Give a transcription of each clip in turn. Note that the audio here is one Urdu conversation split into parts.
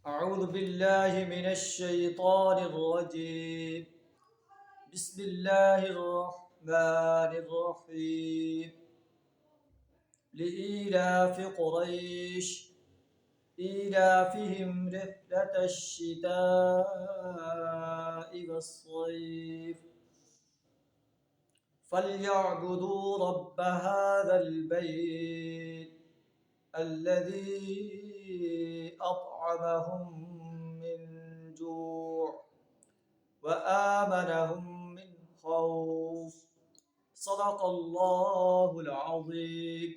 أعوذ بالله من الشيطان الرجيم. بسم الله الرحمن الرحيم. لإيلاف قريش إيلافهم رحلة الشتاء والصيف فليعبدوا رب هذا البيت الذي أطعمهم من جوع وآمنهم من خوف. صدق اللہ العظیم.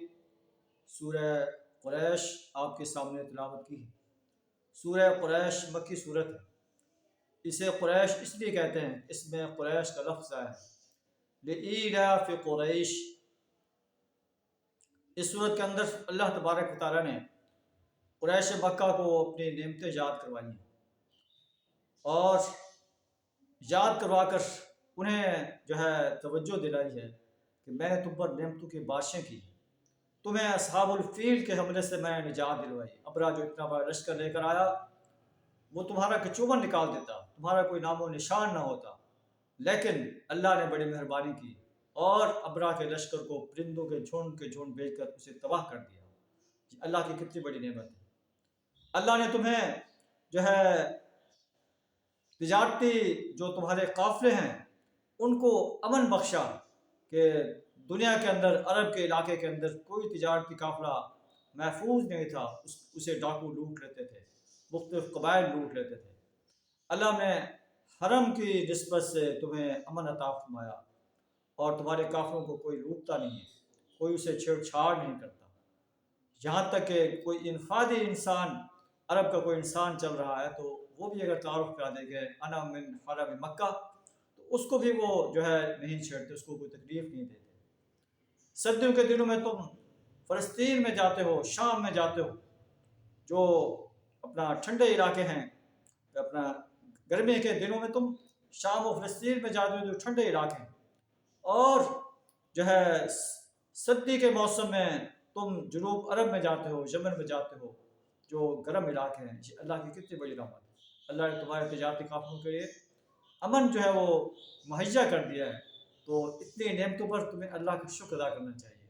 سورہ قریش آپ کے سامنے تلاوت کی ہے. سورہ قریش مکی صورت ہے. اسے قریش اس لیے کہتے ہیں، اس میں قریش کا لفظ ہے لإیلاف قریش. اس صورت کے اندر اللہ تبارک و تعالیٰ نے قریش مکہ کو اپنی نعمتیں یاد کروائی ہیں اور یاد کروا کر انہیں جو ہے توجہ دلائی ہے کہ میں نے تم پر نعمتوں کی بارشیں کی، تمہیں اصحاب الفیل کے حملے سے میں نے نجات دلوائی. ابرا جو اتنا بڑا لشکر لے کر آیا وہ تمہارا کچوبن نکال دیتا، تمہارا کوئی نام و نشان نہ ہوتا، لیکن اللہ نے بڑی مہربانی کی اور ابرا کے لشکر کو پرندوں کے جھنڈ بھیج کر اسے تباہ کر دیا. اللہ کی کتنی بڑی نعمت ہے. اللہ نے تمہیں جو ہے تجارتی جو تمہارے قافلے ہیں ان کو امن بخشا کہ دنیا کے اندر، عرب کے علاقے کے اندر کوئی تجارتی قافلہ محفوظ نہیں تھا، اسے ڈاکو لوٹ لیتے تھے، مختلف قبائل لوٹ لیتے تھے. اللہ نے حرم کی نسبت سے تمہیں امن عطا فرمایا اور تمہارے قافلوں کو کوئی لوٹتا نہیں ہے، کوئی اسے چھیڑ چھاڑ نہیں کرتا. یہاں تک کہ کوئی انفرادی انسان، عرب کا کوئی انسان چل رہا ہے تو وہ بھی اگر تعارف کرا دے گئے انا من حرم مکہ تو اس کو بھی وہ جو ہے نہیں چھیڑتے، اس کو کوئی تکلیف نہیں دیتے. سردیوں کے دنوں میں تم فلسطین میں جاتے ہو، شام میں جاتے ہو، جو اپنا ٹھنڈے علاقے ہیں. اپنا گرمی کے دنوں میں تم شام و فلسطین میں جاتے ہو جو ٹھنڈے علاقے ہیں، اور جو ہے سردی کے موسم میں تم جنوب عرب میں جاتے ہو، یمن میں جاتے ہو جو گرم علاقے ہیں. اللہ کی کتنی بڑی رحمت. اللہ نے تمہارے تجارتی قافلوں کے لیے امن جو ہے وہ مہیا کر دیا ہے. تو اتنی نعمتوں پر تمہیں اللہ کا شکر ادا کرنا چاہیے،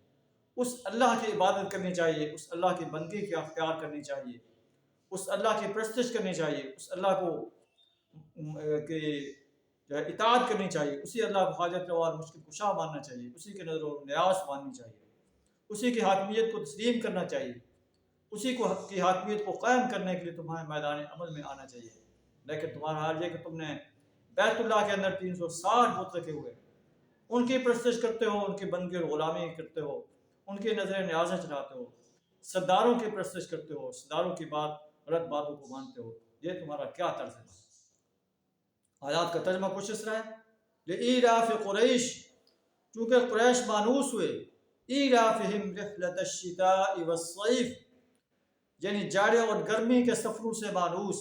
اس اللہ کی عبادت کرنی چاہیے، اس اللہ کی بندگی کی اختیار کرنی چاہیے، اس اللہ کی پرستش کرنی چاہیے، اس اللہ کو کی جو ہے اطاعت کرنی چاہیے، اسی اللہ کو حاجت روا اور مشکل کشا ماننا چاہیے، اسی کے نظر و نیاز ماننی چاہیے، اسی کی حاکمیت کو تسلیم کرنا چاہیے، اسی کو کی حاکمیت کو قائم کرنے کے لیے تمہارے میدان عمل میں آنا چاہیے. لیکن تمہارا حال یہ کہ تم نے بیت اللہ کے اندر 360 بت رکھے ہوئے، ان کی پرستش کرتے ہو، ان کی بندگی اور غلامی کرتے ہو، ان کی نظر نیازیں چڑھاتے ہو، سرداروں کی پرستش کرتے ہو، سرداروں کی غلط باتوں کو مانتے ہو. یہ تمہارا کیا طرز ہے؟ آیات کا ترجمہ کچھ اس طرح ہے لإیلاف قریش، چونکہ قریش مانوس ہوئے، ایلافہم رحلۃ الشتاء والصیف، یعنی جاڑے اور گرمی کے سفروں سے مانوس.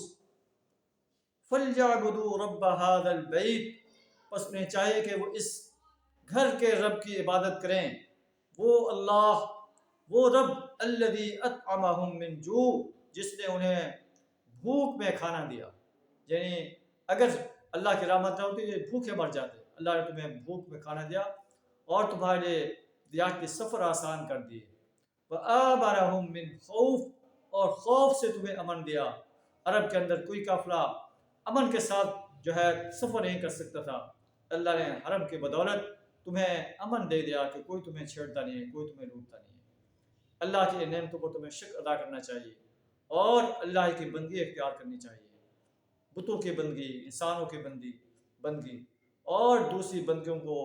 فلیعبدوا رب هذا البیت، پس انہیں چاہیے کہ وہ اس گھر کے رب کی عبادت کریں، وہ اللہ، وہ رب الذی اطعمہم من جوع، جس نے انہیں بھوک میں کھانا دیا. یعنی اگر اللہ کی رحمت نہ ہوتی یہ بھوکے مر جاتے. اللہ نے تمہیں بھوک میں کھانا دیا اور تمہارے لیے تجارتی سفر آسان کر دیے. وآمنہم من خوف، اور خوف سے تمہیں امن دیا. عرب کے اندر کوئی قافلہ امن کے ساتھ جو ہے سفر نہیں کر سکتا تھا. اللہ نے حرم کی بدولت تمہیں امن دے دیا کہ کوئی تمہیں چھیڑتا نہیں ہے، کوئی تمہیں لوٹتا نہیں ہے. اللہ کی نعمتوں کو تمہیں شکر ادا کرنا چاہیے اور اللہ کی بندگی اختیار کرنی چاہیے. بتوں کی بندگی، انسانوں کی بندگی اور دوسری بندگیوں کو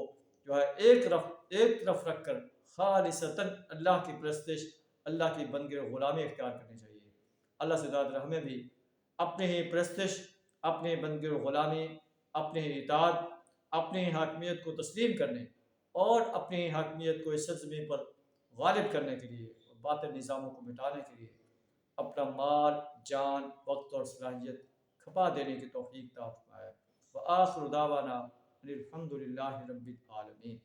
جو ہے ایک طرف رکھ کر خالصتاً اللہ کی پرستش، اللہ کی بندگی اور غلامی اختیار کرنی چاہیے. اللہ سے زیادہ ہمیں بھی اپنے ہی پرستش، اپنی بندگی اور غلامی، اپنے ہی اطاعت، اپنی ہی حاکمیت کو تسلیم کرنے اور اپنی ہی حاکمیت کو اس سرزمین پر غالب کرنے کے لیے اور باطل نظاموں کو مٹانے کے لیے اپنا مال، جان، وقت اور صلاحیت کھپا دینے کی توفیق عطا فرمائے. وآخر دعوانا الحمد للہ رب العالمین.